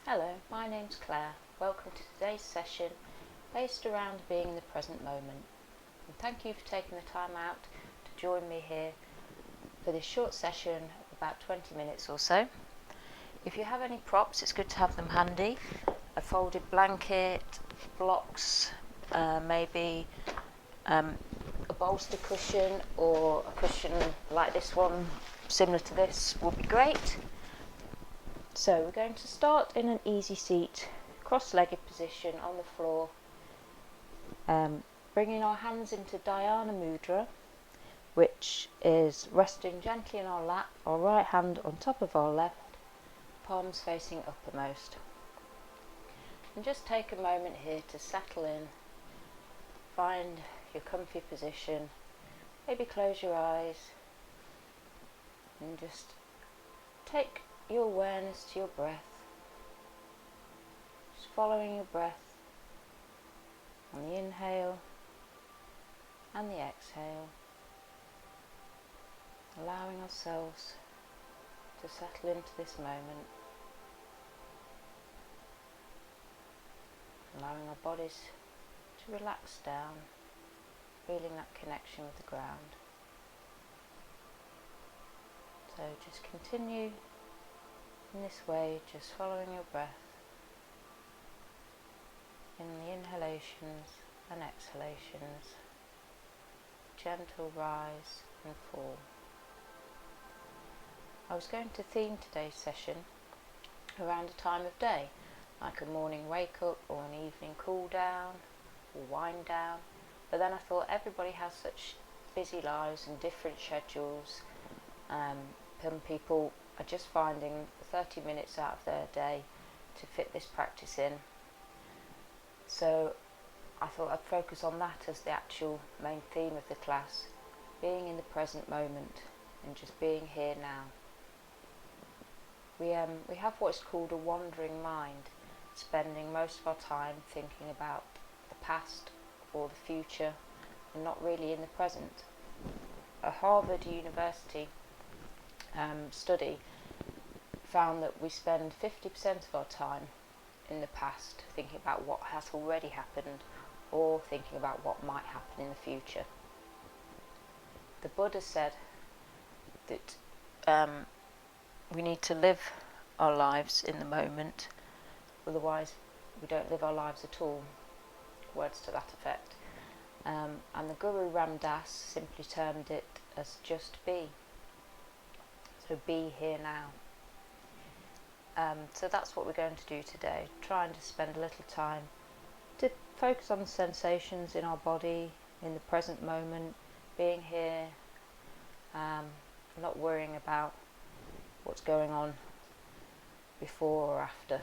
Hello, my name's Claire. Welcome to today's session based around being in the present moment. And thank you for taking the time out to join me here for this short session of about 20 minutes or so. If you have any props, it's good to have them handy. A folded blanket, blocks, maybe a bolster cushion or a cushion like this one, similar to this, would be great. So we're going to start in an easy seat, cross-legged position on the floor, bringing our hands into Dhyana Mudra, which is resting gently in our lap, our right hand on top of our left, palms facing uppermost. And just take a moment here to settle in, find your comfy position, maybe close your eyes and just take your awareness to your breath, just following your breath on the inhale and the exhale, allowing ourselves to settle into this moment, allowing our bodies to relax down, feeling that connection with the ground. So just continue in this way, just following your breath in the inhalations and exhalations, gentle rise and fall. I was going to theme today's session around a time of day, like a morning wake up or an evening cool down or wind down, but then I thought everybody has such busy lives and different schedules. Some people are just finding 30 minutes out of their day to fit this practice in. So I thought I'd focus on that as the actual main theme of the class, being in the present moment and just being here now. We have what's called a wandering mind, spending most of our time thinking about the past or the future and not really in the present. A Harvard University study found that we spend 50% of our time in the past thinking about what has already happened or thinking about what might happen in the future. The Buddha said that we need to live our lives in the moment, otherwise we don't live our lives at all, words to that effect. And the Guru Ram Dass simply termed it as just be. So be here now. So that's what we're going to do today, trying to spend a little time to focus on the sensations in our body, in the present moment, being here, not worrying about what's going on before or after.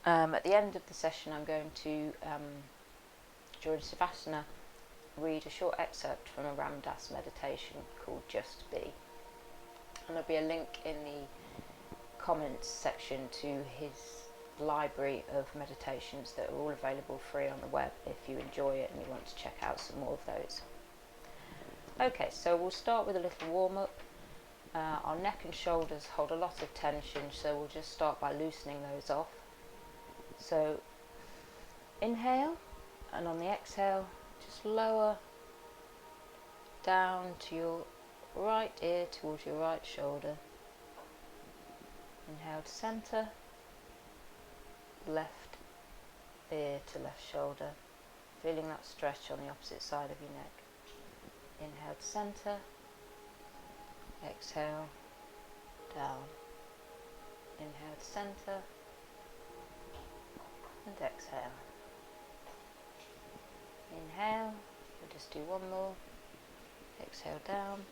At the end of the session I'm going to, during Savasana, read a short excerpt from a Ram Dass meditation called Just Be. And there'll be a link in the comments section to his library of meditations that are all available free on the web if you enjoy it and you want to check out some more of those. Okay, so we'll start with a little warm-up. Our neck and shoulders hold a lot of tension, so we'll just start by loosening those off. So inhale, and on the exhale just lower down to your right ear towards your right shoulder. Inhale to centre, left ear to left shoulder, feeling that stretch on the opposite side of your neck. Inhale to centre, exhale, down. Inhale to centre and exhale. Inhale, we'll just do one more. Exhale down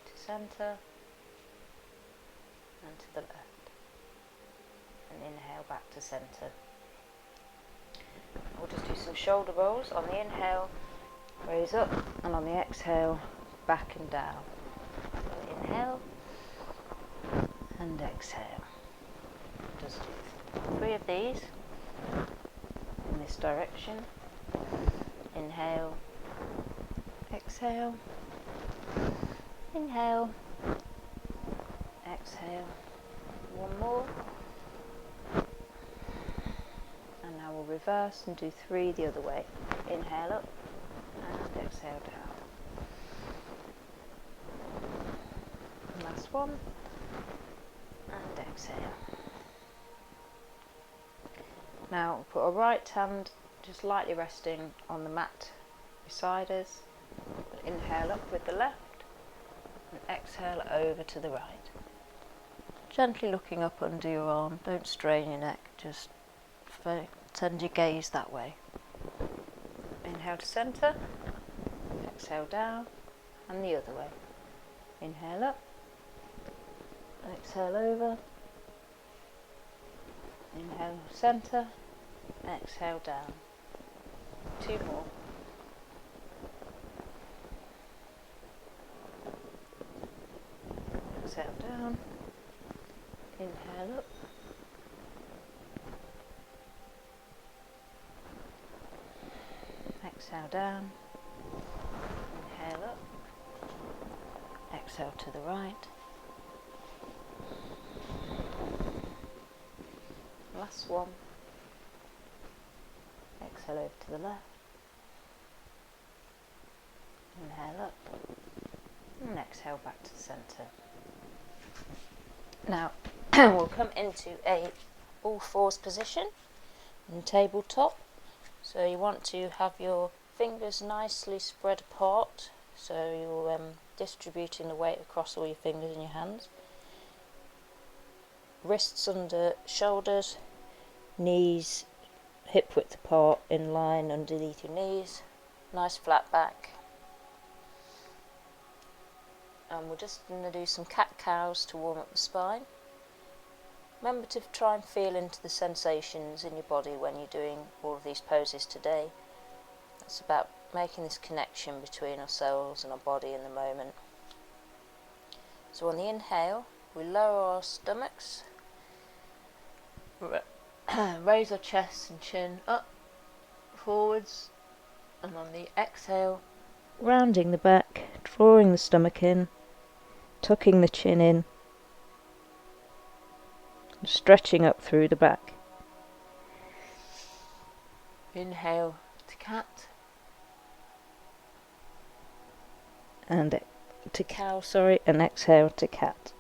to centre and to the left. And inhale back to centre. We'll just do some shoulder rolls. On the inhale, raise up, and on the exhale, back and down. So inhale and exhale. Just do 3 of these in this direction. Inhale, exhale, inhale, exhale. One more. And now we'll reverse and do 3 the other way. Inhale up and exhale down. Last one. And exhale. Now put our right hand just lightly resting on the mat beside us. Inhale up with the left and exhale over to the right. Gently looking up under your arm, don't strain your neck, just send your gaze that way. Inhale to centre, exhale down and the other way. Inhale up, exhale over, inhale centre, exhale down. 2 more. Exhale down, inhale up, exhale down, inhale up, exhale to the right. Last one. Exhale over to the left. Inhale up and exhale back to the centre. Now we'll come into a all fours position in tabletop. So you want to have your fingers nicely spread apart, so you're distributing the weight across all your fingers and your hands. Wrists under shoulders, knees hip width apart in line underneath your knees, nice flat back. And we're just going to do some cat-cows to warm up the spine. Remember to try and feel into the sensations in your body when you're doing all of these poses today. It's about making this connection between ourselves and our body in the moment. So on the inhale, we lower our stomachs, raise our chest and chin up, forwards, and on the exhale, rounding the back, drawing the stomach in, tucking the chin in, stretching up through the back. Inhale to cat, and to cow, and exhale to cat.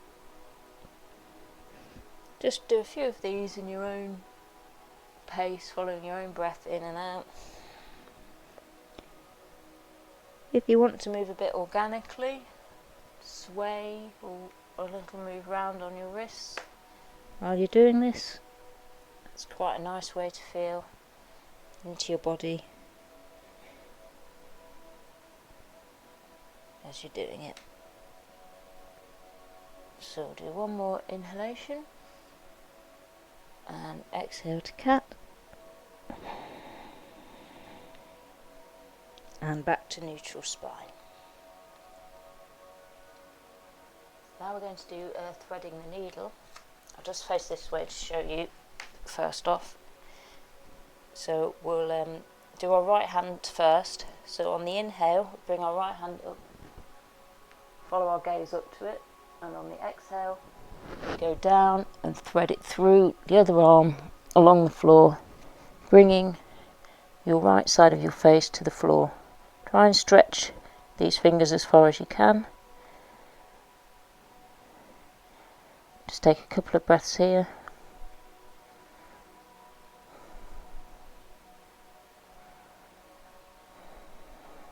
Just do a few of these in your own pace, following your own breath in and out. If you want to move a bit organically, sway or a little move round on your wrists while you're doing this. It's quite a nice way to feel into your body as you're doing it. So we'll do one more inhalation and exhale to cat and back to neutral spine. Now we're going to do threading the needle. I'll just face this way to show you first off. So we'll do our right hand first. So on the inhale, bring our right hand up, follow our gaze up to it, and on the exhale, go down and thread it through the other arm along the floor, bringing your right side of your face to the floor. Try and stretch these fingers as far as you can. Just take a couple of breaths here.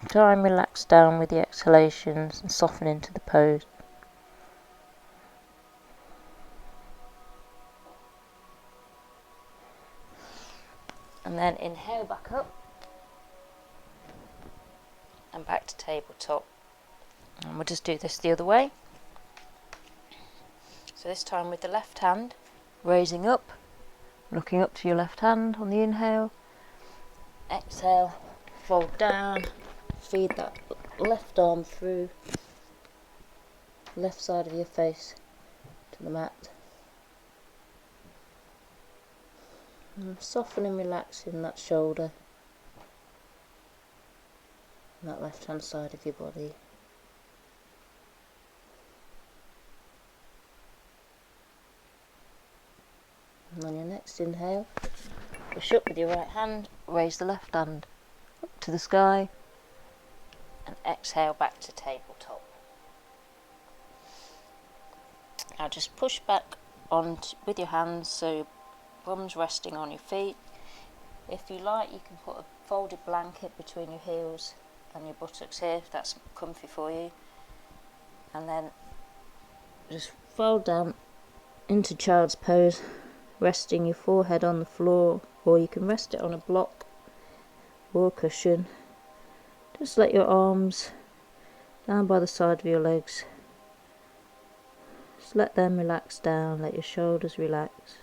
Try and relax down with the exhalations and soften into the pose. And then inhale back up and back to tabletop. And we'll just do this the other way. So this time with the left hand, raising up, looking up to your left hand on the inhale. Exhale, fold down, feed that left arm through left side of your face to the mat. And soften and relax in that shoulder and that left hand side of your body. And on your next inhale, push up with your right hand, raise the left hand up to the sky, and exhale back to tabletop. Now just push back on with your hands so your bum's resting on your feet. If you like, you can put a folded blanket between your heels and your buttocks here, if that's comfy for you. And then just fold down into child's pose, resting your forehead on the floor, or you can rest it on a block or a cushion. Just let your arms down by the side of your legs. Just let them relax down, let your shoulders relax.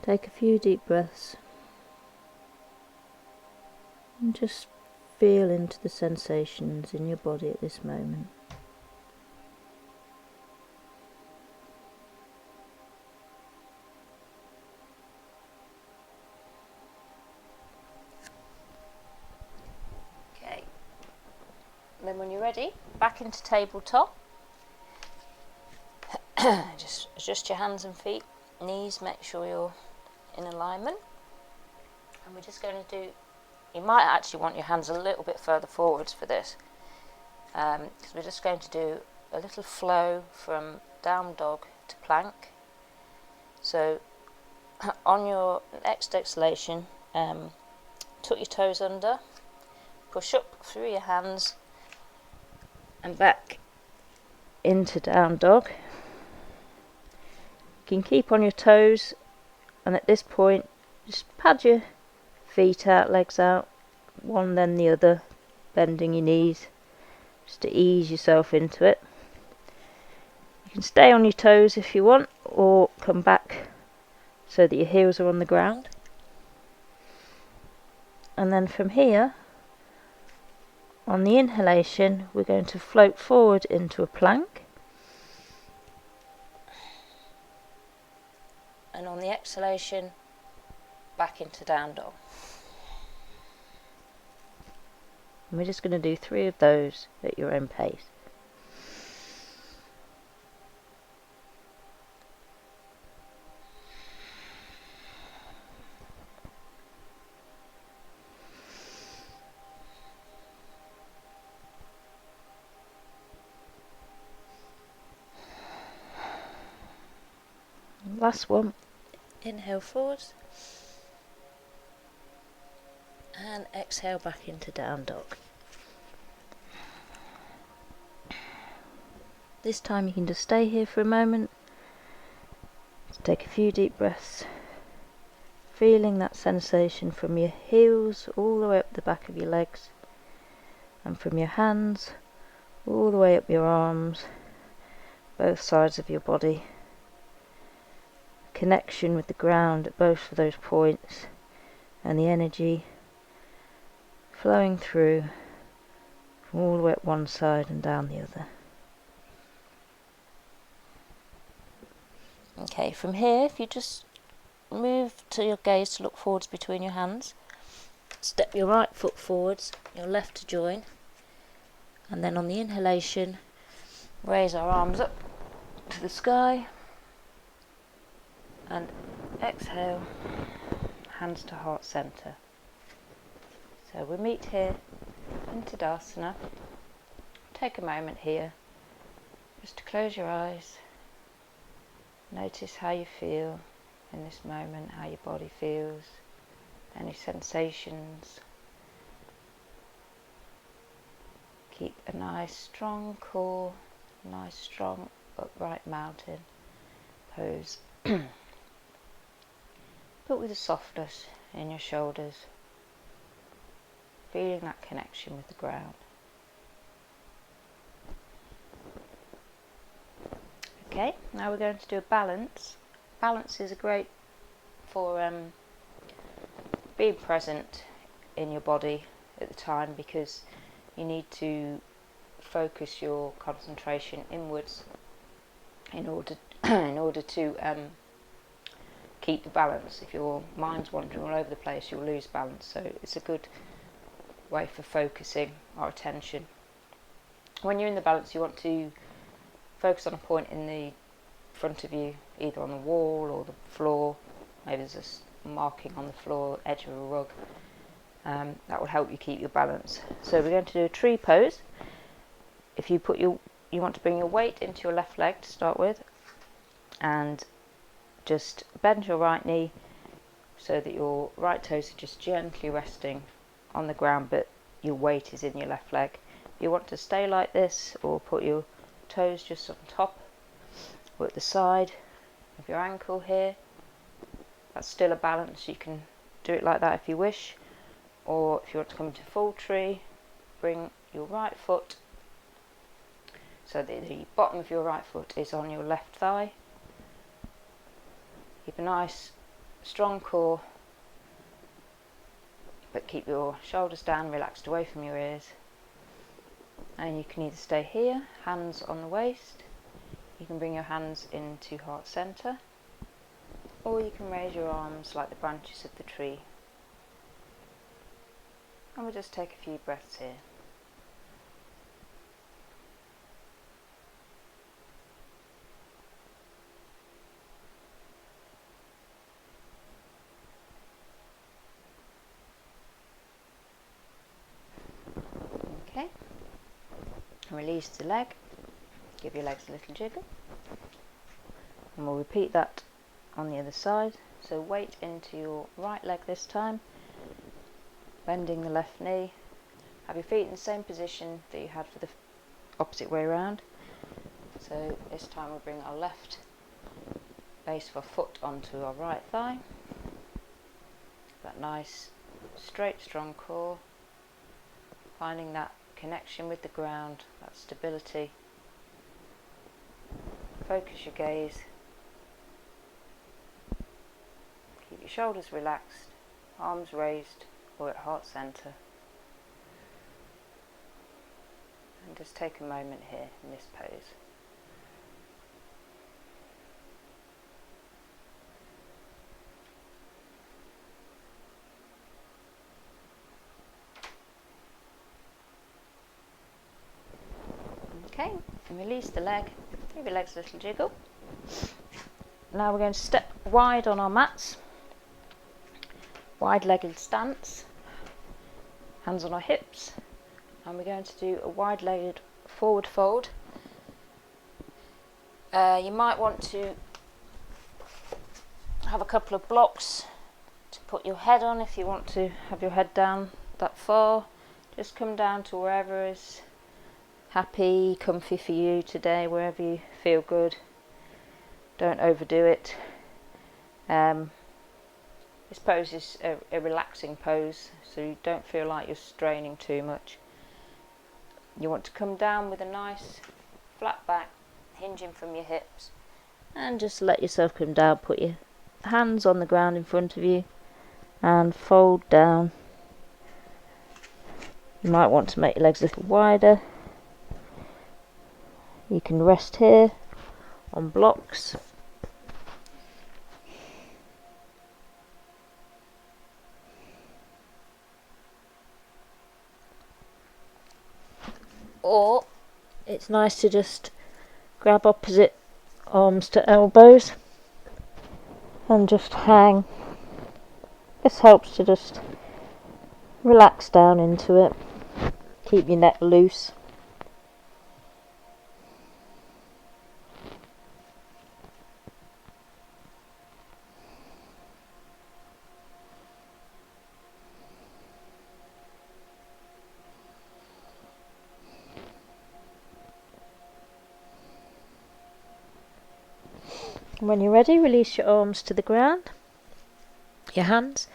Take a few deep breaths and just feel into the sensations in your body at this moment. Okay, then when you're ready, back into tabletop. Just adjust your hands and feet, knees, make sure you're in alignment. And we're just going to do, you might actually want your hands a little bit further forwards for this, because we're just going to do a little flow from down dog to plank. So on your next exhalation, tuck your toes under, push up through your hands and back into down dog. You can keep on your toes, and at this point just pad your feet out, legs out, one then the other, bending your knees just to ease yourself into it. You can stay on your toes if you want, or come back so that your heels are on the ground. And then from here, on the inhalation, we're going to float forward into a plank. And on the exhalation, back into down dog. And we're just going to do 3 of those at your own pace. Last one. Inhale forwards and exhale back into down dog. This time you can just stay here for a moment, just take a few deep breaths, feeling that sensation from your heels all the way up the back of your legs, and from your hands all the way up your arms, both sides of your body. Connection with the ground at both of those points, and the energy flowing through from all the way up one side and down the other. Okay, from here, if you just move to your gaze to look forwards between your hands, step your right foot forwards, your left to join, and then on the inhalation, raise our arms up to the sky, and exhale, hands to heart center. So we meet here in Tadasana. Take a moment here just to close your eyes. Notice how you feel in this moment, how your body feels, any sensations. Keep a nice strong core, nice strong upright mountain pose. But with a softness in your shoulders, feeling that connection with the ground. Okay, now we're going to do a balance. Balance is great for being present in your body at the time, because you need to focus your concentration inwards in order to keep the balance. If your mind's wandering all over the place, you'll lose balance. So it's a good way for focusing our attention. When you're in the balance, you want to focus on a point in the front of you, either on the wall or the floor. Maybe there's a marking on the floor, edge of a rug. That will help you keep your balance. So we're going to do a tree pose. If you want to bring your weight into your left leg to start with, and just bend your right knee so that your right toes are just gently resting on the ground, but your weight is in your left leg. If you want to stay like this, or put your toes just on top or at the side of your ankle here, that's still a balance. You can do it like that if you wish, or if you want to come into full tree, bring your right foot so that the bottom of your right foot is on your left thigh. Keep a nice strong core, but keep your shoulders down, relaxed away from your ears. And you can either stay here, hands on the waist, you can bring your hands into heart center, or you can raise your arms like the branches of the tree. And we'll just take a few breaths here. Okay, and release the leg, give your legs a little jiggle, and we'll repeat that on the other side. So weight into your right leg this time, bending the left knee, have your feet in the same position that you had for the opposite way around. So this time we'll bring our left base of our foot onto our right thigh, that nice straight strong core, finding that connection with the ground, that stability. Focus your gaze, keep your shoulders relaxed, arms raised or at heart center, and just take a moment here in this pose. Okay, and release the leg, give your legs a little jiggle. Now we're going to step wide on our mats, wide-legged stance, hands on our hips, and we're going to do a wide-legged forward fold. You might want to have a couple of blocks to put your head on if you want to have your head down that far. Just come down to wherever is happy, comfy for you today, wherever you feel good. Don't overdo it. This pose is a relaxing pose, so you don't feel like you're straining too much. You want to come down with a nice flat back, hinging from your hips, and just let yourself come down. Put your hands on the ground in front of you and fold down. You might want to make your legs a little wider. You can rest here on blocks. Or it's nice to just grab opposite arms to elbows and just hang. This helps to just relax down into it. Keep your neck loose. When you're ready, release your arms to the ground, your hands.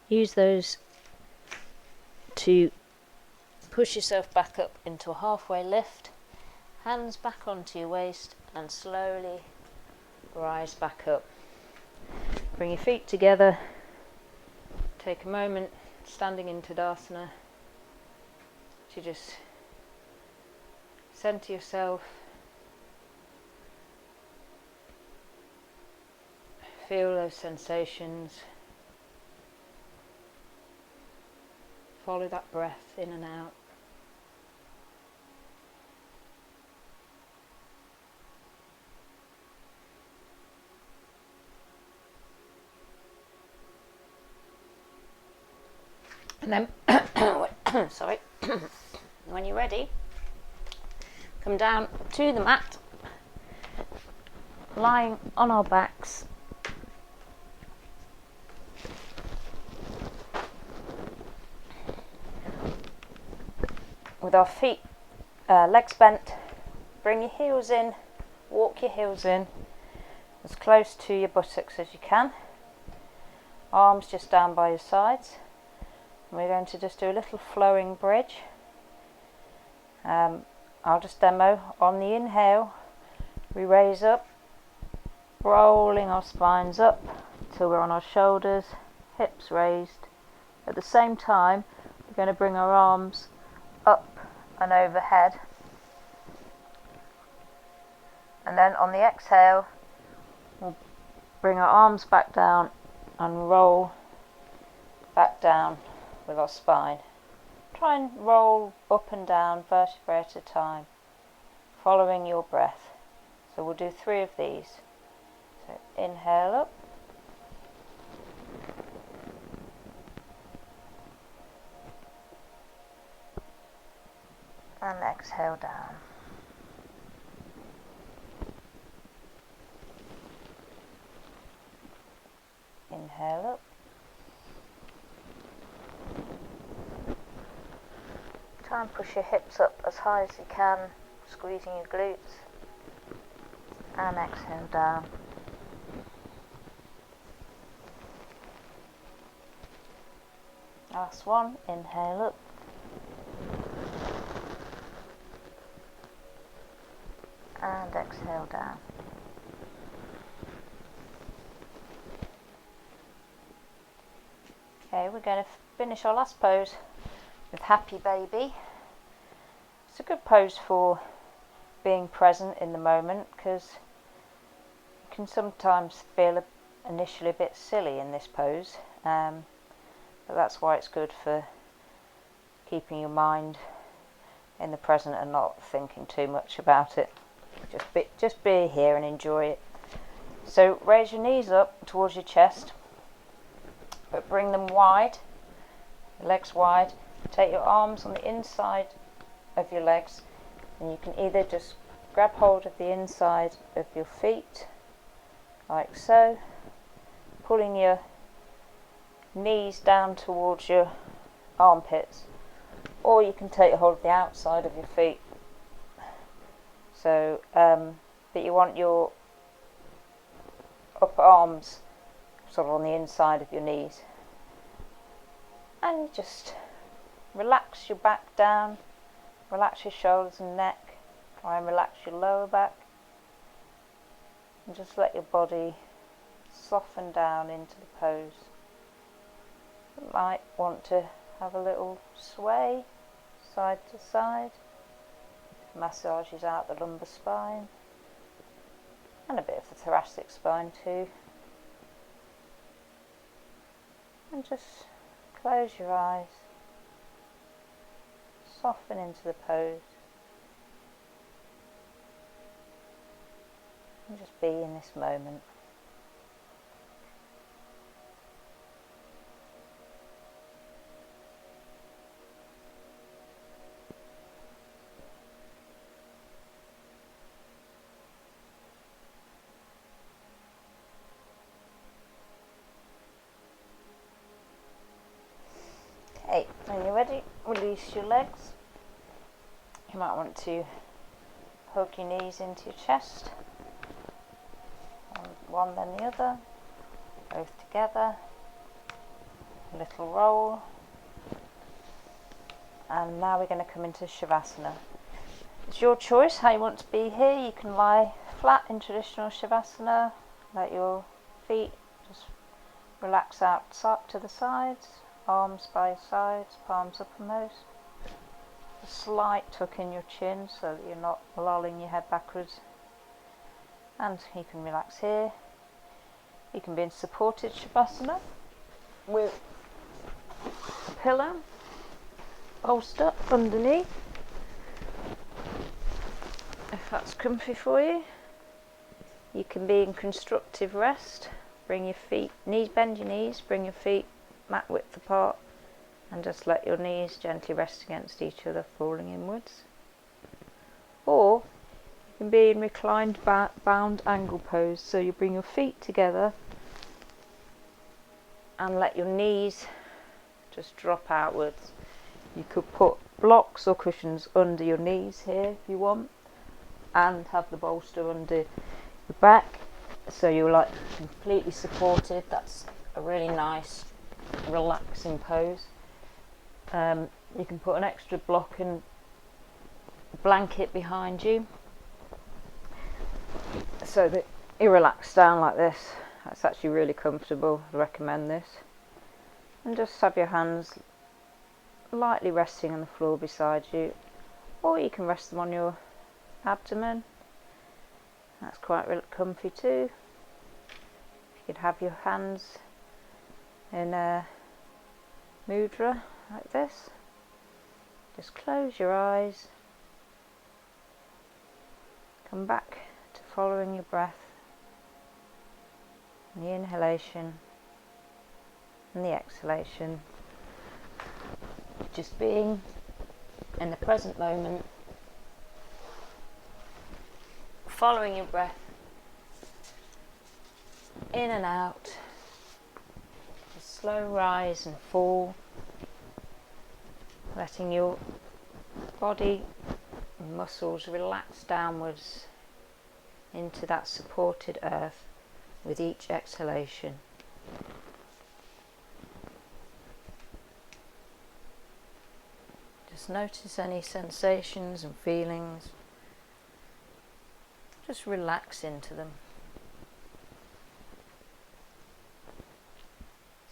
Use those to push yourself back up into a halfway lift. Hands back onto your waist and slowly rise back up. Bring your feet together. Take a moment standing in Tadasana to just center yourself. Feel those sensations. Follow that breath in and out. And then, sorry, when you're ready, come down to the mat, lying on our backs. With our feet, legs bent, bring your heels in, walk your heels in as close to your buttocks as you can. Arms just down by your sides. And we're going to just do a little flowing bridge. I'll just demo. On the inhale, we raise up, rolling our spines up till we're on our shoulders, hips raised. At the same time, we're going to bring our arms up and overhead. And then on the exhale, we'll bring our arms back down and roll back down with our spine. Try and roll up and down vertebrae at a time, following your breath. So we'll do 3 of these. So inhale up. And exhale down. Inhale up. Try and push your hips up as high as you can, squeezing your glutes. And exhale down. Last one, inhale up. And exhale down. Okay, we're going to finish our last pose with Happy Baby. It's a good pose for being present in the moment, because you can sometimes feel initially a bit silly in this pose, but that's why it's good for keeping your mind in the present and not thinking too much about it. Just be here and enjoy it. So raise your knees up towards your chest, but bring them wide, your legs wide. Take your arms on the inside of your legs, and you can either just grab hold of the inside of your feet, like so, pulling your knees down towards your armpits, or you can take hold of the outside of your feet. So, but you want your upper arms sort of on the inside of your knees. And just relax your back down, relax your shoulders and neck, try and relax your lower back. And just let your body soften down into the pose. You might want to have a little sway side to side. Massages out the lumbar spine and a bit of the thoracic spine too. And just close your eyes, soften into the pose, and just be in this moment. Okay, when you're ready, release your legs. You might want to hug your knees into your chest. One then the other, both together. A little roll. And now we're going to come into Savasana. It's your choice how you want to be here. You can lie flat in traditional Savasana. Let your feet just relax out to the sides. Arms by your sides, palms uppermost. A slight tuck in your chin so that you're not lolling your head backwards. And you can relax here. You can be in supported Shavasana with a pillow bolster underneath, if that's comfy for you. You can be in constructive rest. Bring your feet, bend your knees, bring your feet mat width apart, And just let your knees gently rest against each other, falling inwards. Or you can be in reclined bound angle pose, so you bring your feet together and let your knees just drop outwards. You could put blocks or cushions under your knees here if you want, and have the bolster under your back, so you're like completely supported. That's a really nice relaxing pose. You can put an extra block and blanket behind you so that you relax down like this. That's actually really comfortable. I recommend this. And just have your hands lightly resting on the floor beside you, or you can rest them on your abdomen. That's quite comfy too. You could have your hands in a mudra like this. Just close your eyes. Come back to following your breath, and the inhalation and the exhalation. Just being in the present moment, following your breath in and out, a slow rise and fall, letting your body and muscles relax downwards into that supported earth with each exhalation. Just notice any sensations and feelings. Just relax into them.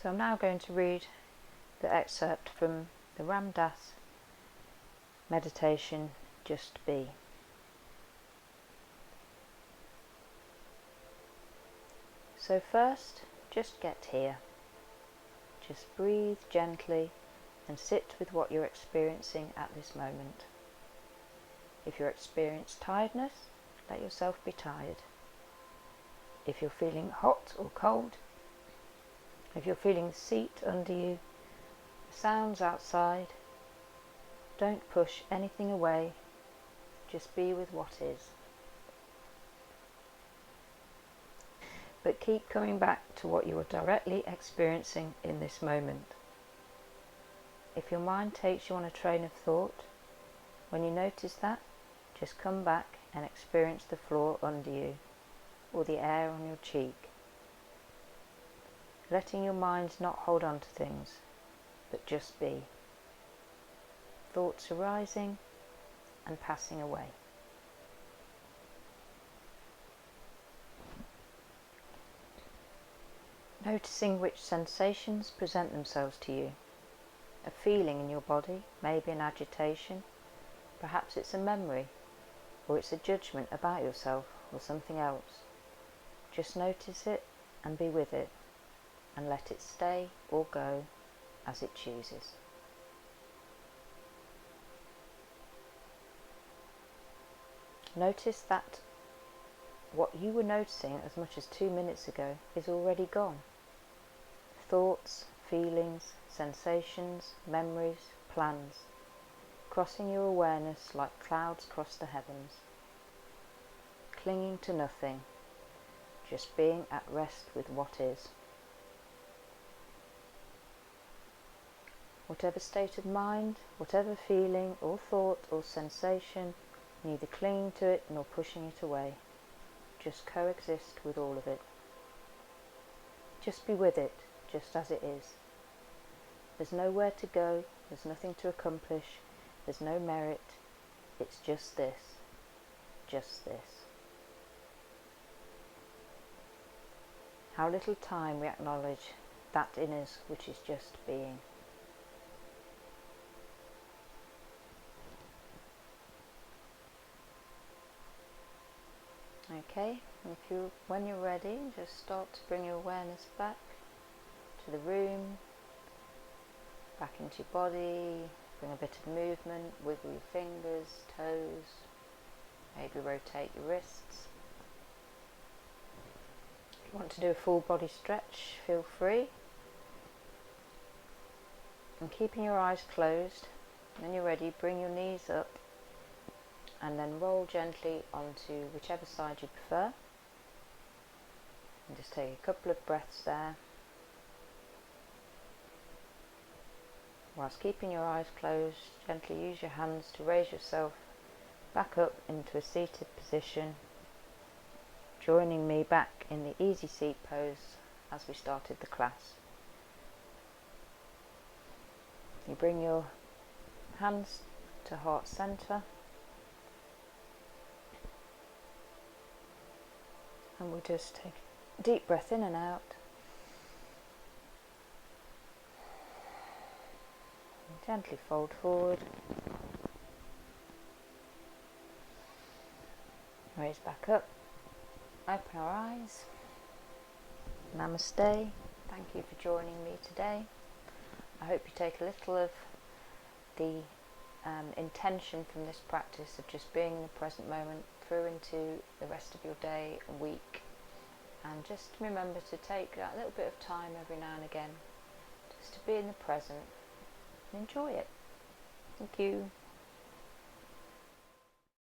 So I'm now going to read the excerpt from the Ram Dass meditation, Just Be. So first, just get here. Just breathe gently and sit with what you're experiencing at this moment. If you experience tiredness, let yourself be tired. If you're feeling hot or cold, if you're feeling the seat under you, the sounds outside, don't push anything away, just be with what is. But keep coming back to what you are directly experiencing in this moment. If your mind takes you on a train of thought, when you notice that, just come back and experience the floor under you, or the air on your cheek. Letting your mind not hold on to things, but just be. Thoughts arising and passing away. Noticing which sensations present themselves to you. A feeling in your body, maybe an agitation, perhaps it's a memory, or it's a judgment about yourself or something else. Just notice it and be with it, and let it stay or go as it chooses. Notice that what you were noticing as much as 2 minutes ago is already gone. Thoughts, feelings, sensations, memories, plans, crossing your awareness like clouds cross the heavens. Clinging to nothing, just being at rest with what is. Whatever state of mind, whatever feeling or thought or sensation, neither clinging to it nor pushing it away. Just coexist with all of it. Just be with it, just as it is. There's nowhere to go, there's nothing to accomplish, there's no merit. It's just this, just this. How little time we acknowledge that in us which is just being. Okay, when you're ready, just start to bring your awareness back to the room, back into your body. Bring a bit of movement, wiggle your fingers, toes, maybe rotate your wrists. If you want to do a full body stretch, feel free. And keeping your eyes closed, when you're ready, bring your knees up and then roll gently onto whichever side you prefer. And just take a couple of breaths there, whilst keeping your eyes closed. Gently use your hands to raise yourself back up into a seated position, joining me back in the easy seat pose as we started the class. You bring your hands to heart center, and we'll just take a deep breath in and out. And gently fold forward, raise back up, open our eyes. Namaste. Thank you for joining me today. I hope you take a little of the intention from this practice of just being in the present moment through into the rest of your day and week, and just remember to take that little bit of time every now and again just to be in the present and enjoy it. Thank you.